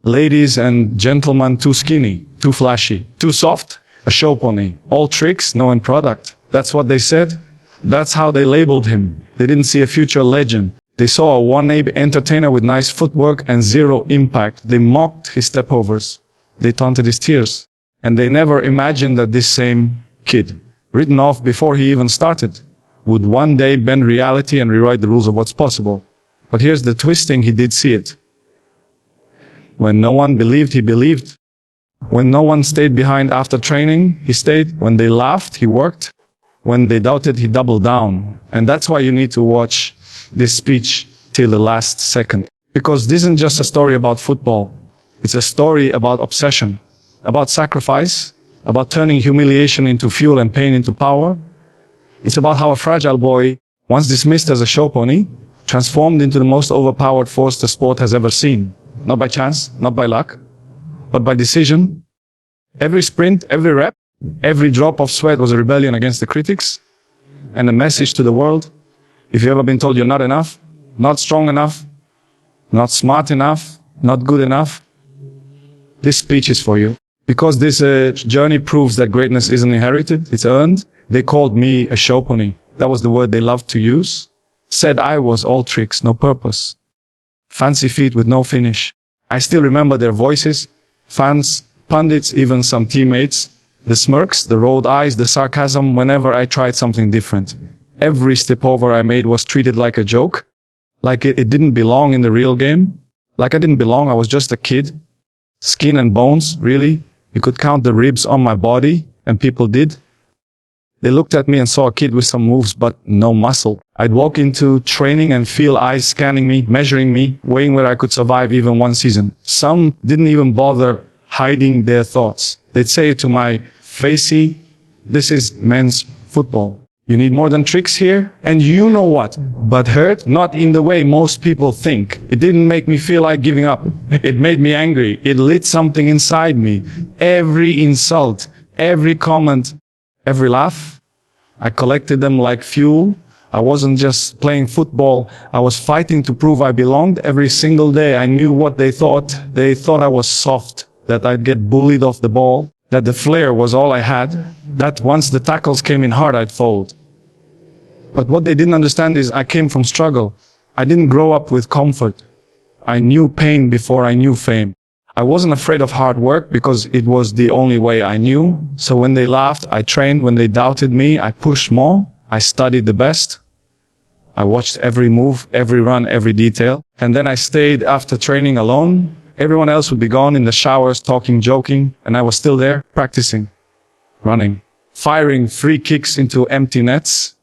Ladies and gentlemen, too skinny, too flashy, too soft, a show pony. All tricks, no end product. That's what they said. That's how they labeled him. They didn't see a future legend. They saw a one-ape entertainer with nice footwork and zero impact. They mocked his stepovers. They taunted his tears. And they never imagined that this same kid, written off before he even started, would one day bend reality and rewrite the rules of what's possible. But here's the twisting: he did see it. When no one believed, he believed. When no one stayed behind after training, he stayed. When they laughed, he worked. When they doubted, he doubled down. And that's why you need to watch this speech till the last second. Because this isn't just a story about football. It's a story about obsession, about sacrifice, about turning humiliation into fuel and pain into power. It's about how a fragile boy, once dismissed as a show pony, transformed into the most overpowered force the sport has ever seen. Not by chance, not by luck, but by decision. Every sprint, every rep, every drop of sweat was a rebellion against the critics and a message to the world. If you've ever been told you're not enough, not strong enough, not smart enough, not good enough, this speech is for you. Because this journey proves that greatness isn't inherited, it's earned. They called me a show pony. That was the word they loved to use. Said I was all tricks, no purpose. Fancy feet with no finish. I still remember their voices, fans, pundits, even some teammates, the smirks, the rolled eyes, the sarcasm whenever I tried something different. Every step over I made was treated like a joke, like it didn't belong in the real game, like I didn't belong, I was just a kid. Skin and bones, really? You could count the ribs on my body, and people did. They looked at me and saw a kid with some moves, but no muscle. I'd walk into training and feel eyes scanning me, measuring me, weighing where I could survive even one season. Some didn't even bother hiding their thoughts. They'd say to my face, "See, this is men's football. You need more than tricks here, and you know what?" But hurt, not in the way most people think. It didn't make me feel like giving up. It made me angry. It lit something inside me. Every insult, every comment, every laugh, I collected them like fuel. I wasn't just playing football. I was fighting to prove I belonged every single day. I knew what they thought. They thought I was soft, that I'd get bullied off the ball, that the flair was all I had, that once the tackles came in hard, I'd fold. But what they didn't understand is I came from struggle. I didn't grow up with comfort. I knew pain before I knew fame. I wasn't afraid of hard work because it was the only way I knew. So when they laughed, I trained. When they doubted me, I pushed more. I studied the best. I watched every move, every run, every detail. And then I stayed after training alone. Everyone else would be gone in the showers, talking, joking, and I was still there, practicing, running, firing free kicks into empty nets,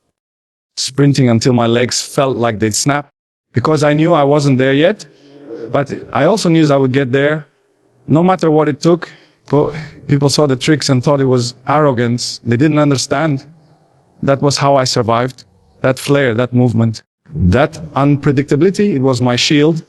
sprinting until my legs felt like they'd snap, because I knew I wasn't there yet, but I also knew I would get there, no matter what it took. People saw the tricks and thought it was arrogance. They didn't understand. That was how I survived. That flair, that movement, that unpredictability, it was my shield.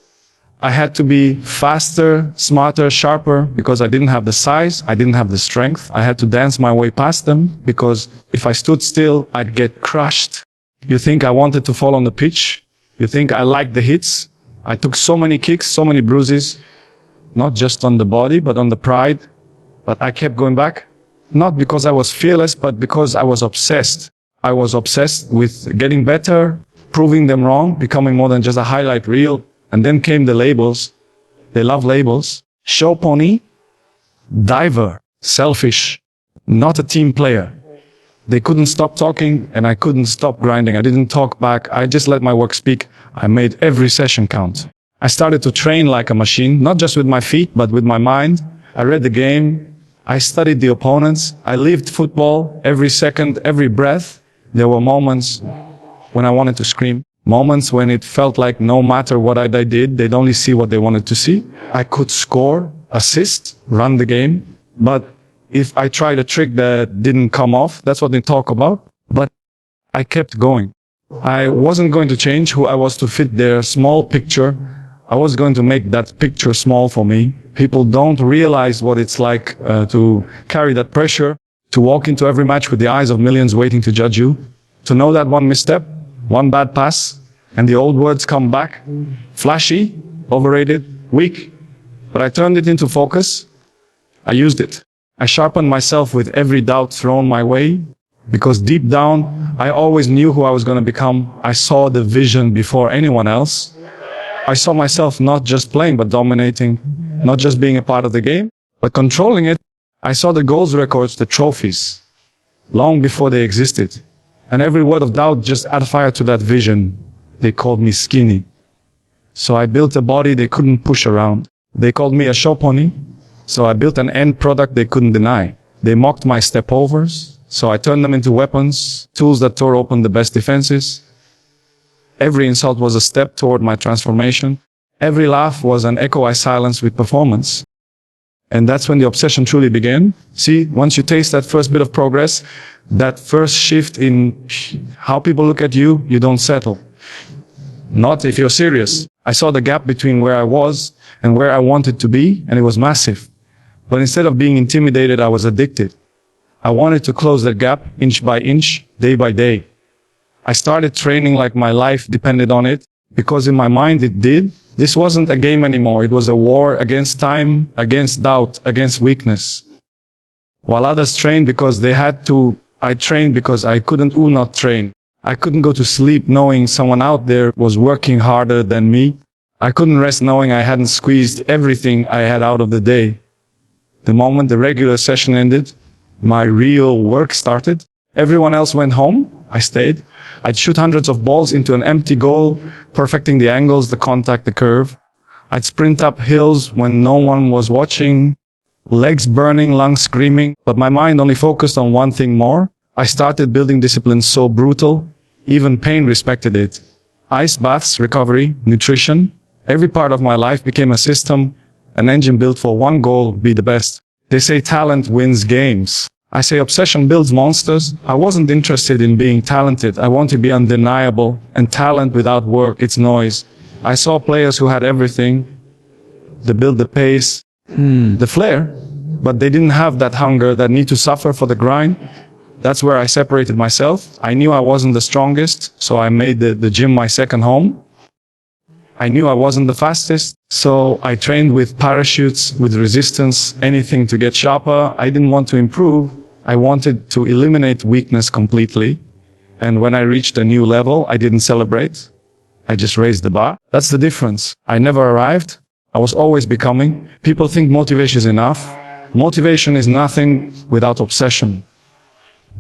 I had to be faster, smarter, sharper, because I didn't have the size, I didn't have the strength. I had to dance my way past them, because if I stood still, I'd get crushed. You think I wanted to fall on the pitch? You think I liked the hits? I took so many kicks, so many bruises, not just on the body, but on the pride. But I kept going back, not because I was fearless, but because I was obsessed. I was obsessed with getting better, proving them wrong, becoming more than just a highlight reel. And then came the labels. They love labels. Show pony, diver, selfish, not a team player. They couldn't stop talking and I couldn't stop grinding. I didn't talk back. I just let my work speak. I made every session count. I started to train like a machine, not just with my feet, but with my mind. I read the game. I studied the opponents. I lived football every second, every breath. There were moments when I wanted to scream. Moments when it felt like no matter what I did, they'd only see what they wanted to see. I could score, assist, run the game. But if I tried a trick that didn't come off, that's what they talk about. But I kept going. I wasn't going to change who I was to fit their small picture. I was going to make that picture small for me. People don't realize what it's like to carry that pressure, to walk into every match with the eyes of millions waiting to judge you, to know that one misstep, one bad pass, and the old words come back. Flashy, overrated, weak. But I turned it into focus. I used it. I sharpened myself with every doubt thrown my way, because deep down, I always knew who I was going to become. I saw the vision before anyone else. I saw myself not just playing, but dominating, not just being a part of the game, but controlling it. I saw the goals records, the trophies, long before they existed. And every word of doubt just added fire to that vision. They called me skinny. So I built a body they couldn't push around. They called me a Showpony. So I built an end product they couldn't deny. They mocked my step-overs. So I turned them into weapons, tools that tore open the best defenses. Every insult was a step toward my transformation. Every laugh was an echo I silenced with performance. And that's when the obsession truly began. See, once you taste that first bit of progress, that first shift in how people look at you, you don't settle. Not if you're serious. I saw the gap between where I was and where I wanted to be, and it was massive. But instead of being intimidated, I was addicted. I wanted to close that gap inch by inch, day by day. I started training like my life depended on it, because in my mind it did. This wasn't a game anymore. It was a war against time, against doubt, against weakness. While others trained because they had to, I trained because I couldn't not train. I couldn't go to sleep knowing someone out there was working harder than me. I couldn't rest knowing I hadn't squeezed everything I had out of the day. The moment the regular session ended, my real work started. Everyone else went home. I stayed. I'd shoot hundreds of balls into an empty goal, perfecting the angles, the contact, the curve. I'd sprint up hills when no one was watching, legs burning, lungs screaming, but my mind only focused on one thing more. I started building disciplines so brutal, even pain respected it. Ice baths, recovery, nutrition. Every part of my life became a system, an engine built for one goal, be the best. They say talent wins games. I say obsession builds monsters. I wasn't interested in being talented. I want to be undeniable, and talent without work, it's noise. I saw players who had everything, the build, the pace, the flair, but they didn't have that hunger, that need to suffer for the grind. That's where I separated myself. I knew I wasn't the strongest, so I made the gym my second home. I knew I wasn't the fastest, so I trained with parachutes, with resistance, anything to get sharper. I didn't want to improve. I wanted to eliminate weakness completely. And when I reached a new level, I didn't celebrate. I just raised the bar. That's the difference. I never arrived. I was always becoming. People think motivation is enough. Motivation is nothing without obsession.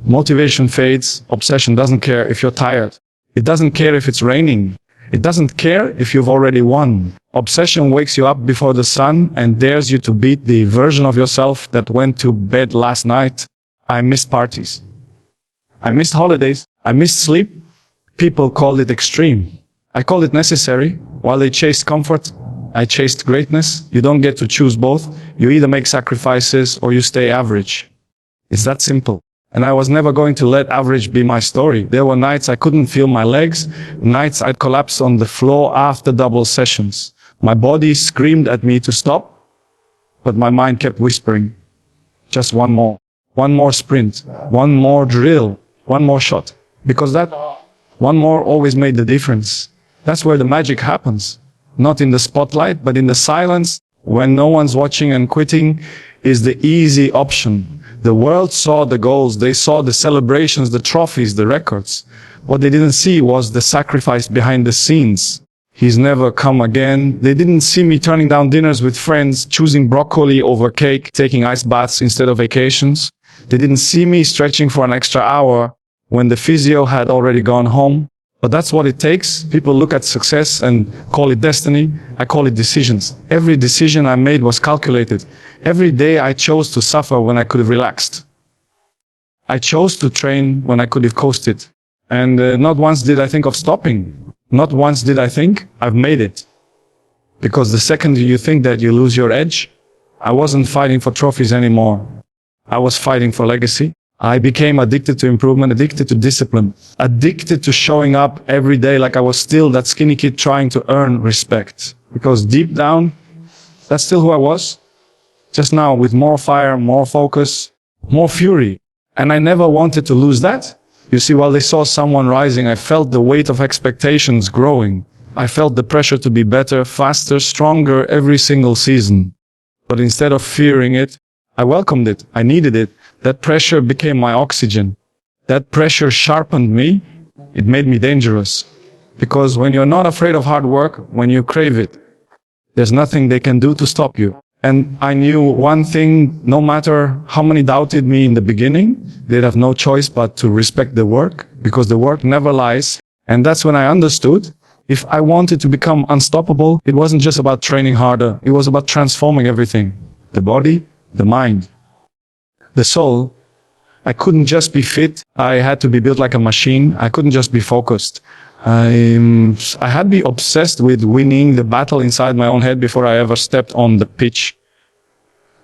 Motivation fades. Obsession doesn't care if you're tired. It doesn't care if it's raining. It doesn't care if you've already won. Obsession wakes you up before the sun and dares you to beat the version of yourself that went to bed last night. I missed parties. I missed holidays. I missed sleep. People called it extreme. I called it necessary. While they chased comfort, I chased greatness. You don't get to choose both. You either make sacrifices or you stay average. It's that simple. And I was never going to let average be my story. There were nights I couldn't feel my legs, nights I'd collapse on the floor after double sessions. My body screamed at me to stop, but my mind kept whispering, just one more sprint, one more drill, one more shot. Because that one more always made the difference. That's where the magic happens. Not in the spotlight, but in the silence, when no one's watching, and quitting is the easy option. The world saw the goals, they saw the celebrations, the trophies, the records. What they didn't see was the sacrifice behind the scenes. He's never come again. They didn't see me turning down dinners with friends, choosing broccoli over cake, taking ice baths instead of vacations. They didn't see me stretching for an extra hour when the physio had already gone home. But that's what it takes. People look at success and call it destiny. I call it decisions. Every decision I made was calculated. Every day I chose to suffer when I could have relaxed. I chose to train when I could have coasted. And not once did I think of stopping. Not once did I think I've made it. Because the second you think that you lose your edge, I wasn't fighting for trophies anymore. I was fighting for legacy. I became addicted to improvement, addicted to discipline, addicted to showing up every day like I was still that skinny kid trying to earn respect. Because deep down, that's still who I was. Just now with more fire, more focus, more fury. And I never wanted to lose that. You see, while they saw someone rising, I felt the weight of expectations growing. I felt the pressure to be better, faster, stronger every single season. But instead of fearing it, I welcomed it. I needed it. That pressure became my oxygen. That pressure sharpened me. It made me dangerous. Because when you're not afraid of hard work, when you crave it, there's nothing they can do to stop you. And I knew one thing, no matter how many doubted me in the beginning, they'd have no choice but to respect the work, because the work never lies. And that's when I understood, if I wanted to become unstoppable, it wasn't just about training harder. It was about transforming everything. The body, the mind, the soul. I couldn't just be fit. I had to be built like a machine. I couldn't just be focused. I had to be obsessed with winning the battle inside my own head before I ever stepped on the pitch.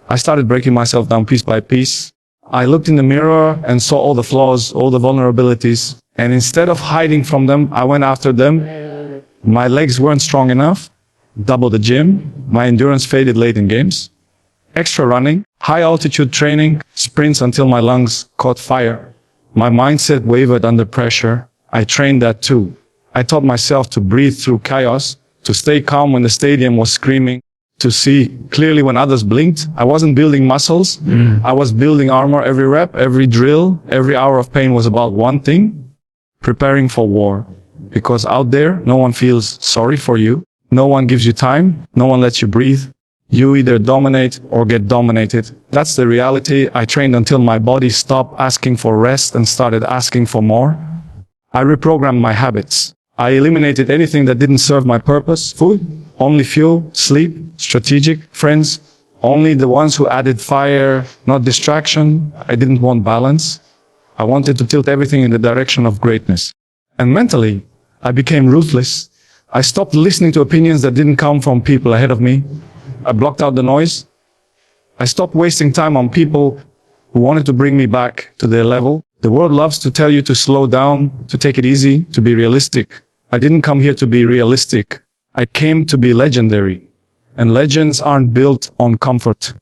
I started breaking myself down piece by piece. I looked in the mirror and saw all the flaws, all the vulnerabilities. And instead of hiding from them, I went after them. My legs weren't strong enough. Double the gym. My endurance faded late in games. Extra running, high altitude training, sprints until my lungs caught fire. My mindset wavered under pressure. I trained that too. I taught myself to breathe through chaos, to stay calm when the stadium was screaming, to see clearly when others blinked. I wasn't building muscles. I was building armor. Every rep, every drill, every hour of pain was about one thing: preparing for war. Because out there, no one feels sorry for you. No one gives you time. No one lets you breathe. You either dominate or get dominated. That's the reality. I trained until my body stopped asking for rest and started asking for more. I reprogrammed my habits. I eliminated anything that didn't serve my purpose. Food, only fuel, sleep, strategic, friends, only the ones who added fire, not distraction. I didn't want balance. I wanted to tilt everything in the direction of greatness. And mentally, I became ruthless. I stopped listening to opinions that didn't come from people ahead of me. I blocked out the noise. I stopped wasting time on people who wanted to bring me back to their level. The world loves to tell you to slow down, to take it easy, to be realistic. I didn't come here to be realistic. I came to be legendary. And legends aren't built on comfort.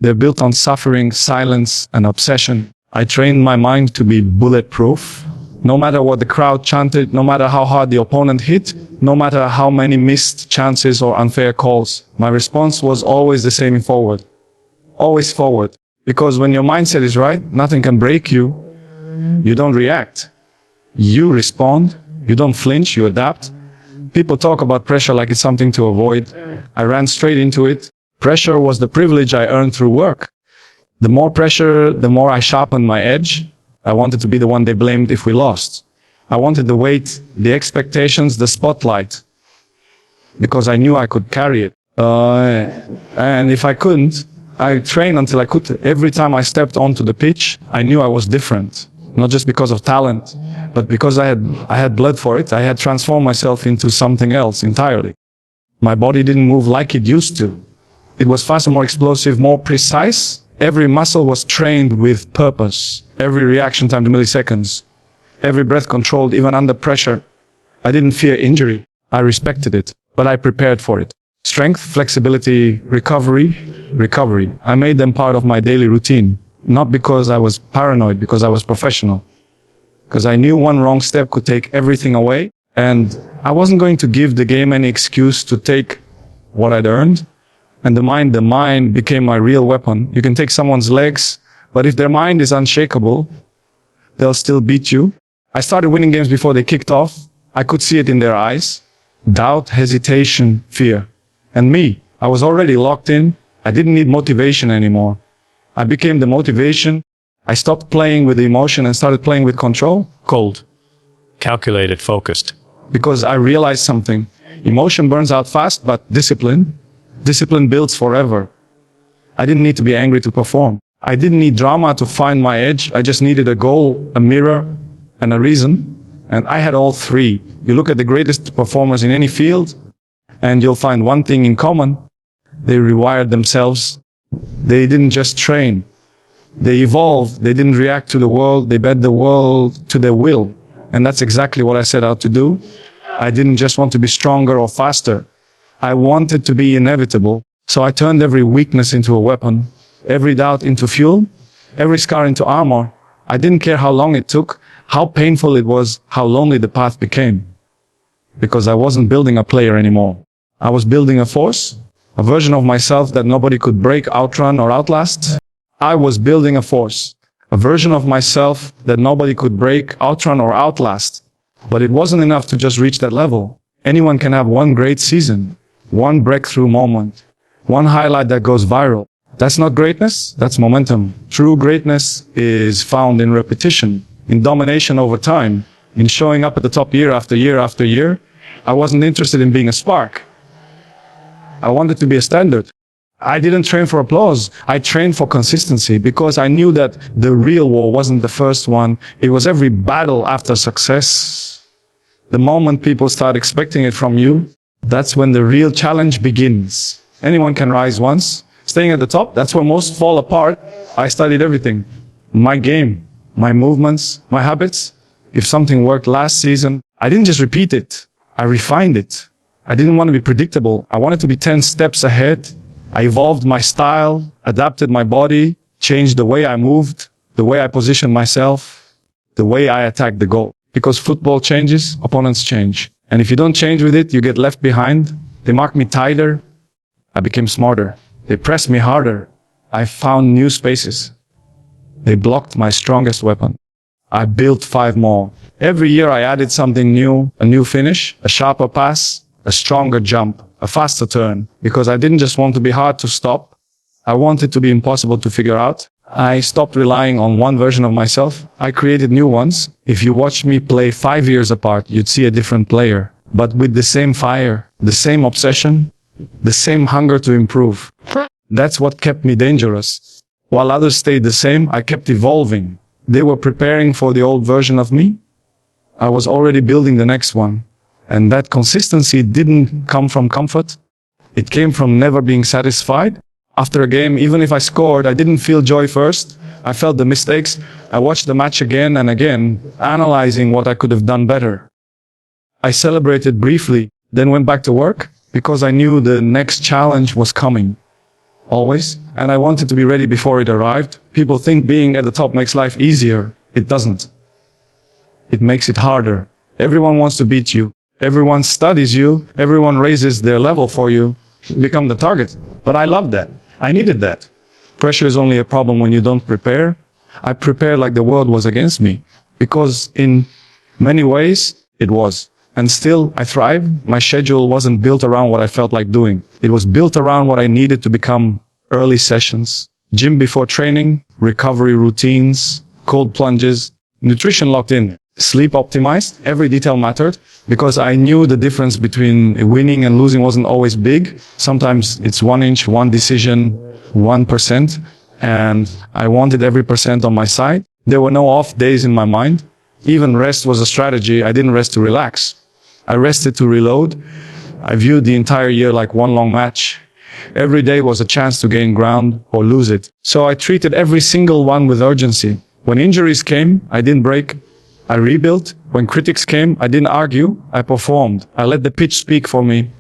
They're built on suffering, silence, and obsession. I trained my mind to be bulletproof. No matter what the crowd chanted, no matter how hard the opponent hit, no matter how many missed chances or unfair calls, my response was always the same: forward. Always forward. Because when your mindset is right, nothing can break you. You don't react. You respond. You don't flinch, you adapt. People talk about pressure like it's something to avoid. I ran straight into it. Pressure was the privilege I earned through work. The more pressure, the more I sharpened my edge. I wanted to be the one they blamed if we lost. I wanted the weight, the expectations, the spotlight. Because I knew I could carry it. And if I couldn't, I trained until I could. Every time I stepped onto the pitch, I knew I was different. Not just because of talent, but because I had blood for it. I had transformed myself into something else entirely. My body didn't move like it used to. It was faster, more explosive, more precise. Every muscle was trained with purpose. Every reaction time to milliseconds. Every breath controlled, even under pressure. I didn't fear injury. I respected it, but I prepared for it. Strength, flexibility, recovery. I made them part of my daily routine. Not because I was paranoid, because I was professional. Because I knew one wrong step could take everything away. And I wasn't going to give the game any excuse to take what I'd earned. And the mind became my real weapon. You can take someone's legs, but if their mind is unshakable, they'll still beat you. I started winning games before they kicked off. I could see it in their eyes. Doubt, hesitation, fear. And me, I was already locked in. I didn't need motivation anymore. I became the motivation. I stopped playing with the emotion and started playing with control. Cold. Calculated, focused. Because I realized something. Emotion burns out fast, but discipline builds forever. I didn't need to be angry to perform. I didn't need drama to find my edge. I just needed a goal, a mirror, and a reason. And I had all three. You look at the greatest performers in any field, and you'll find one thing in common. They rewired themselves. They didn't just train. They evolved. They didn't react to the world. They bent the world to their will. And that's exactly what I set out to do. I didn't just want to be stronger or faster. I wanted to be inevitable. So I turned every weakness into a weapon, every doubt into fuel, every scar into armor. I didn't care how long it took, how painful it was, how lonely the path became. Because I wasn't building a player anymore. I was building a force, A version of myself that nobody could break, outrun, or outlast. I was building a force. A version of myself that nobody could break, outrun, or outlast. But it wasn't enough to just reach that level. Anyone can have one great season, one breakthrough moment, one highlight that goes viral. That's not greatness, that's momentum. True greatness is found in repetition, in domination over time, in showing up at the top year after year after year. I wasn't interested in being a spark. I wanted to be a standard. I didn't train for applause. I trained for consistency because I knew that the real war wasn't the first one. It was every battle after success. The moment people start expecting it from you, that's when the real challenge begins. Anyone can rise once. Staying at the top, that's where most fall apart. I studied everything. My game, my movements, my habits. If something worked last season, I didn't just repeat it. I refined it. I didn't want to be predictable. I wanted to be 10 steps ahead. I evolved my style, adapted my body, changed the way I moved, the way I positioned myself, the way I attacked the goal. Because football changes, opponents change. And if you don't change with it, you get left behind. They mark me tighter. I became smarter. They pressed me harder. I found new spaces. They blocked my strongest weapon. I built 5 more. Every year I added something new, a new finish, a sharper pass, a stronger jump, a faster turn, because I didn't just want to be hard to stop. I wanted to be impossible to figure out. I stopped relying on one version of myself. I created new ones. If you watched me play 5 years apart, you'd see a different player, but with the same fire, the same obsession, the same hunger to improve. That's what kept me dangerous. While others stayed the same, I kept evolving. They were preparing for the old version of me. I was already building the next one. And that consistency didn't come from comfort. It came from never being satisfied. After a game, even if I scored, I didn't feel joy first. I felt the mistakes. I watched the match again and again, analyzing what I could have done better. I celebrated briefly, then went back to work because I knew the next challenge was coming. Always. And I wanted to be ready before it arrived. People think being at the top makes life easier. It doesn't. It makes it harder. Everyone wants to beat you. Everyone studies you. Everyone raises their level for you. You become the target. But I loved that. I needed that. Pressure is only a problem when you don't prepare. I prepared like the world was against me. Because in many ways, it was. And still, I thrived. My schedule wasn't built around what I felt like doing. It was built around what I needed to become. Early sessions, gym before training, recovery routines, cold plunges, nutrition locked in, sleep optimized. Every detail mattered because I knew the difference between winning and losing wasn't always big. Sometimes it's 1 inch, 1 decision, 1%. And I wanted every percent on my side. There were no off days in my mind. Even rest was a strategy. I didn't rest to relax. I rested to reload. I viewed the entire year like one long match. Every day was a chance to gain ground or lose it. So I treated every single one with urgency. When injuries came, I didn't break. I rebuilt. When critics came, I didn't argue. I performed. I let the pitch speak for me.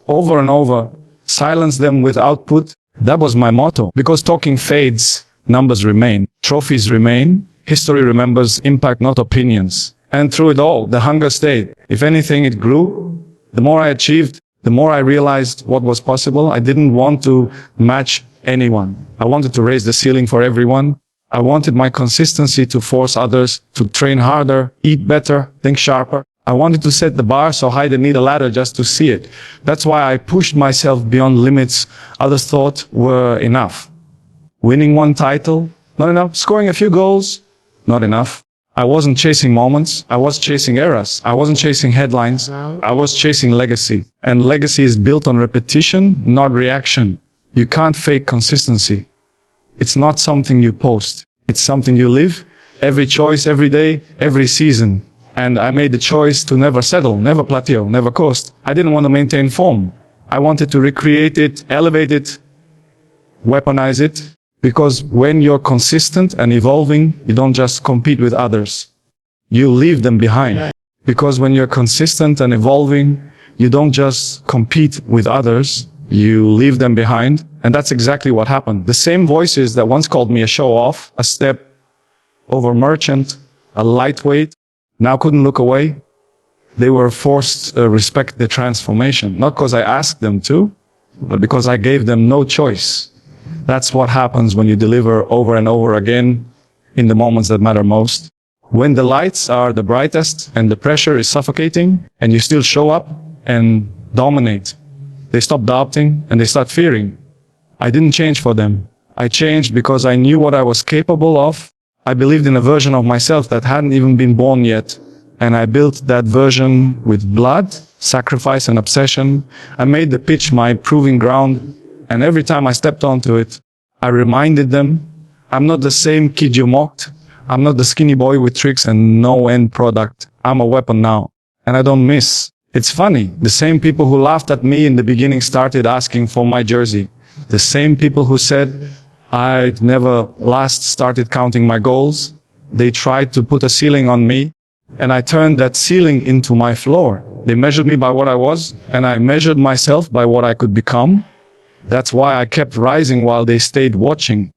Over and over. Silence them with output. That was my motto. Because talking fades, numbers remain. Trophies remain. History remembers impact, not opinions. And through it all, the hunger stayed. If anything, it grew. The more I achieved, the more I realized what was possible. I didn't want to match anyone. I wanted to raise the ceiling for everyone. I wanted my consistency to force others to train harder, eat better, think sharper. I wanted to set the bar so high they need a ladder just to see it. That's why I pushed myself beyond limits others thought were enough. Winning 1 title, not enough. Scoring a few goals, not enough. I wasn't chasing moments. I was chasing eras. I wasn't chasing headlines. I was chasing legacy. And legacy is built on repetition, not reaction. You can't fake consistency. It's not something you post. It's something you live. Every choice, every day, every season. And I made the choice to never settle, never plateau, never coast. I didn't want to maintain form. I wanted to recreate it, elevate it, weaponize it. Because when you're consistent and evolving, you don't just compete with others. You leave them behind. Because when you're consistent and evolving, you don't just compete with others, you leave them behind. And that's exactly what happened. The same voices that once called me a show-off, a step over merchant, a lightweight, now couldn't look away. They were forced to respect the transformation. Not because I asked them to, but because I gave them no choice. That's what happens when you deliver over and over again in the moments that matter most. When the lights are the brightest and the pressure is suffocating, and you still show up and dominate, they stop doubting and they start fearing. I didn't change for them. I changed because I knew what I was capable of. I believed in a version of myself that hadn't even been born yet. And I built that version with blood, sacrifice, and obsession. I made the pitch my proving ground. And every time I stepped onto it, I reminded them, I'm not the same kid you mocked. I'm not the skinny boy with tricks and no end product. I'm a weapon now. And I don't miss. It's funny. The same people who laughed at me in the beginning started asking for my jersey. The same people who said I'd never last started counting my goals. They tried to put a ceiling on me, and I turned that ceiling into my floor. They measured me by what I was, and I measured myself by what I could become. That's why I kept rising while they stayed watching.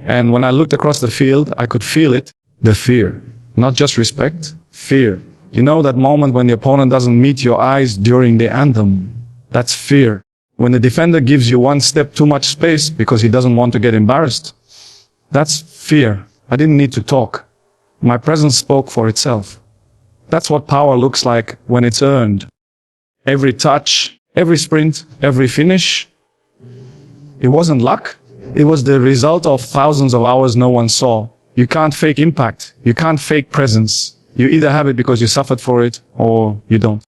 And when I looked across the field, I could feel it, the fear. Not just respect, fear. You know that moment when the opponent doesn't meet your eyes during the anthem? That's fear. When the defender gives you one step too much space because he doesn't want to get embarrassed. That's fear. I didn't need to talk. My presence spoke for itself. That's what power looks like when it's earned. Every touch, every sprint, every finish. It wasn't luck. It was the result of thousands of hours no one saw. You can't fake impact. You can't fake presence. You either have it because you suffered for it or you don't.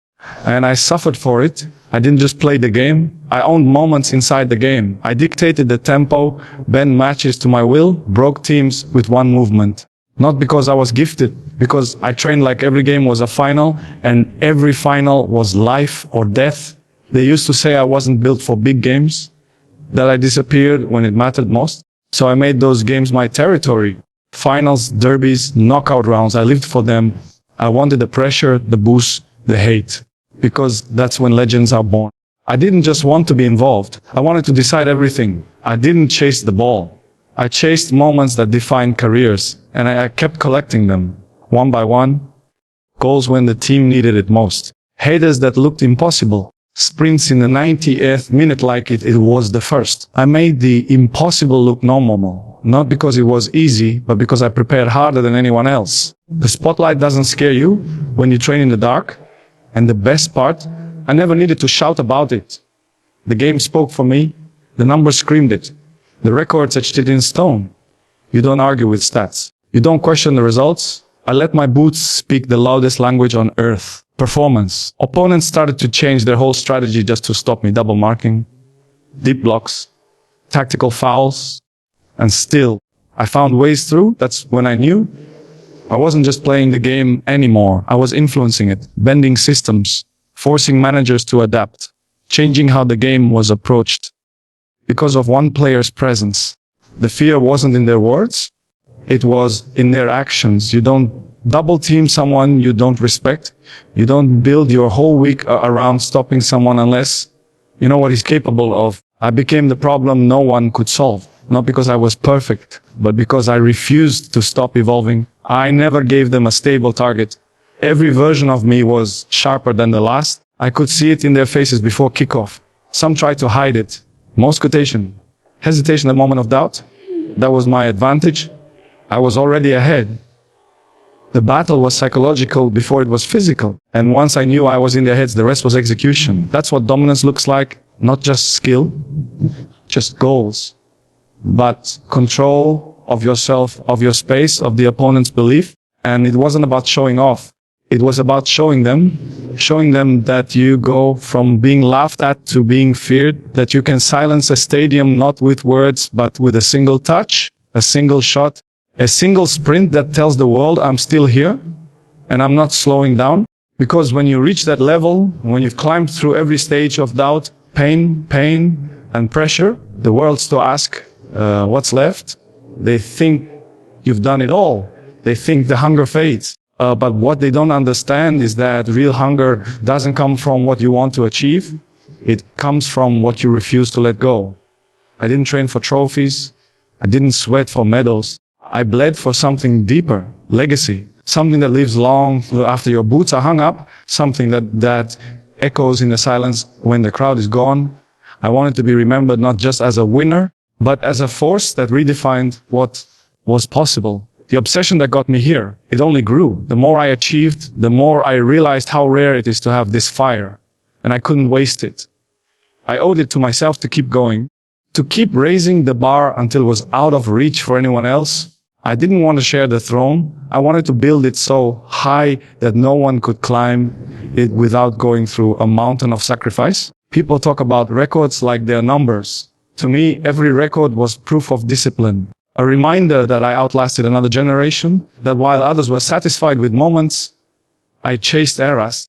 And I suffered for it. I didn't just play the game. I owned moments inside the game. I dictated the tempo, bent matches to my will, broke teams with one movement. Not because I was gifted, because I trained like every game was a final, and every final was life or death. They used to say I wasn't built for big games, that I disappeared when it mattered most. So I made those games my territory. Finals, derbies, knockout rounds, I lived for them. I wanted the pressure, the boost, the hate. Because that's when legends are born. I didn't just want to be involved. I wanted to decide everything. I didn't chase the ball. I chased moments that defined careers, and I kept collecting them, one by one. Goals when the team needed it most. Haters that looked impossible. Sprints in the 90th minute like it was the first. I made the impossible look normal. Not because it was easy, but because I prepared harder than anyone else. The spotlight doesn't scare you when you train in the dark. And the best part, I never needed to shout about it. The game spoke for me. The numbers screamed it. The records etched it in stone. You don't argue with stats. You don't question the results. I let my boots speak the loudest language on earth. Performance. Opponents started to change their whole strategy just to stop me. Double marking, deep blocks, tactical fouls. And still, I found ways through. That's when I knew I wasn't just playing the game anymore. I was influencing it, bending systems, forcing managers to adapt, changing how the game was approached. Because of one player's presence. The fear wasn't in their words, it was in their actions. You don't double team someone you don't respect. You don't build your whole week around stopping someone unless you know what he's capable of. I became the problem no one could solve. Not because I was perfect, but because I refused to stop evolving. I never gave them a stable target. Every version of me was sharper than the last. I could see it in their faces before kickoff. Some tried to hide it. Most hesitation at the moment of doubt. That was my advantage. I was already ahead. The battle was psychological before it was physical. And once I knew I was in their heads, the rest was execution. That's what dominance looks like. Not just skill, just goals. But control of yourself, of your space, of the opponent's belief. And it wasn't about showing off. It was about showing them that you go from being laughed at to being feared, that you can silence a stadium not with words, but with a single touch, a single shot, a single sprint that tells the world I'm still here and I'm not slowing down. Because when you reach that level, when you've climbed through every stage of doubt, pain, and pressure, the world still asks, what's left? They think you've done it all. They think the hunger fades. But what they don't understand is that real hunger doesn't come from what you want to achieve. It comes from what you refuse to let go. I didn't train for trophies. I didn't sweat for medals. I bled for something deeper, legacy, something that lives long after your boots are hung up, something that echoes in the silence when the crowd is gone. I wanted to be remembered not just as a winner, but as a force that redefined what was possible. The obsession that got me here, it only grew. The more I achieved, the more I realized how rare it is to have this fire. And I couldn't waste it. I owed it to myself to keep going, to keep raising the bar until it was out of reach for anyone else. I didn't want to share the throne. I wanted to build it so high that no one could climb it without going through a mountain of sacrifice. People talk about records like they're numbers. To me, every record was proof of discipline. A reminder that I outlasted another generation, that while others were satisfied with moments, I chased eras.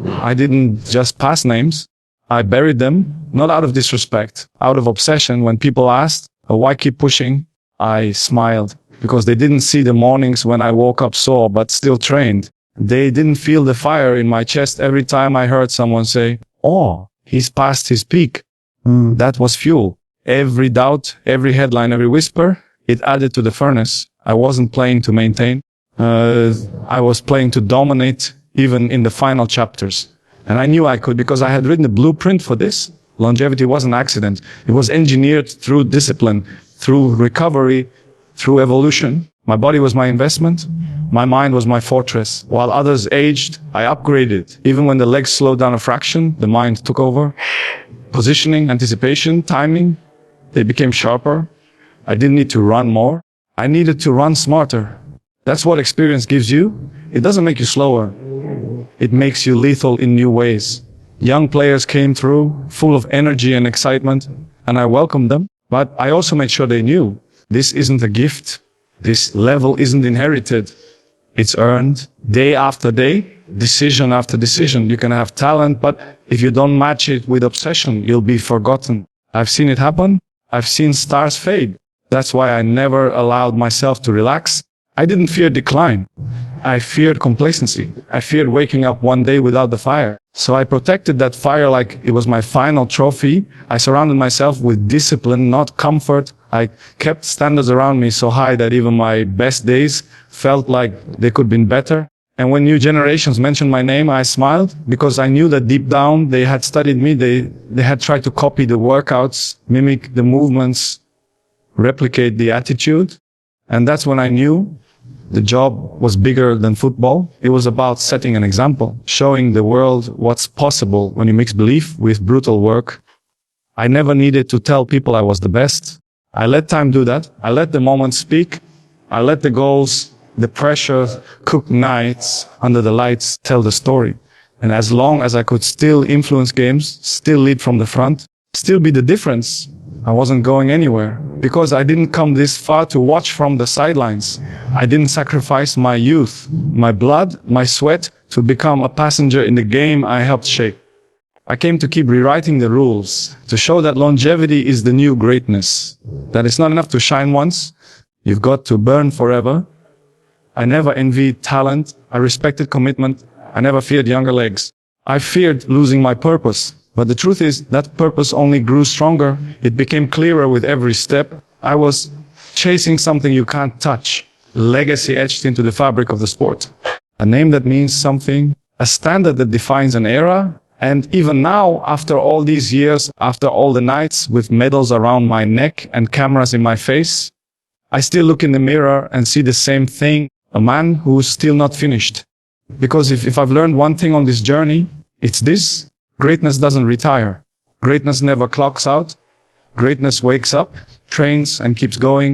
I didn't just pass names. I buried them, not out of disrespect, out of obsession. When people asked, why keep pushing? I smiled, because they didn't see the mornings when I woke up sore but still trained. They didn't feel the fire in my chest every time I heard someone say, oh, he's past his peak. That was fuel. Every doubt, every headline, every whisper, it added to the furnace. I wasn't playing to maintain. I was playing to dominate, even in the final chapters. And I knew I could because I had written a blueprint for this. Longevity was an accident. It was engineered through discipline, through recovery, through evolution. My body was my investment. My mind was my fortress. While others aged, I upgraded. Even when the legs slowed down a fraction, the mind took over. Positioning, anticipation, timing, they became sharper. I didn't need to run more. I needed to run smarter. That's what experience gives you. It doesn't make you slower. It makes you lethal in new ways. Young players came through, full of energy and excitement, and I welcomed them. But I also made sure they knew, this isn't a gift. This level isn't inherited. It's earned day after day, decision after decision. You can have talent, but if you don't match it with obsession, you'll be forgotten. I've seen it happen. I've seen stars fade. That's why I never allowed myself to relax. I didn't fear decline. I feared complacency. I feared waking up one day without the fire. So I protected that fire like it was my final trophy. I surrounded myself with discipline, not comfort. I kept standards around me so high that even my best days felt like they could have been better. And when new generations mentioned my name, I smiled because I knew that deep down they had studied me. They had tried to copy the workouts, mimic the movements, replicate the attitude. And that's when I knew the job was bigger than football. It was about setting an example, showing the world what's possible when you mix belief with brutal work. I never needed to tell people I was the best. I let time do that. I let the moment speak. I let the goals, the pressure, cooked nights under the lights tell the story. And as long as I could still influence games, still lead from the front, still be the difference, I wasn't going anywhere. Because I didn't come this far to watch from the sidelines. I didn't sacrifice my youth, my blood, my sweat to become a passenger in the game I helped shape. I came to keep rewriting the rules, to show that longevity is the new greatness. That it's not enough to shine once, you've got to burn forever. I never envied talent, I respected commitment, I never feared younger legs. I feared losing my purpose. But the truth is, that purpose only grew stronger. It became clearer with every step. I was chasing something you can't touch. Legacy etched into the fabric of the sport. A name that means something, a standard that defines an era. And even now, after all these years, after all the nights with medals around my neck and cameras in my face, I still look in the mirror and see the same thing, a man who's still not finished. Because if I've learned one thing on this journey, it's this. Greatness doesn't retire. Greatness never clocks out. Greatness wakes up, trains, and keeps going.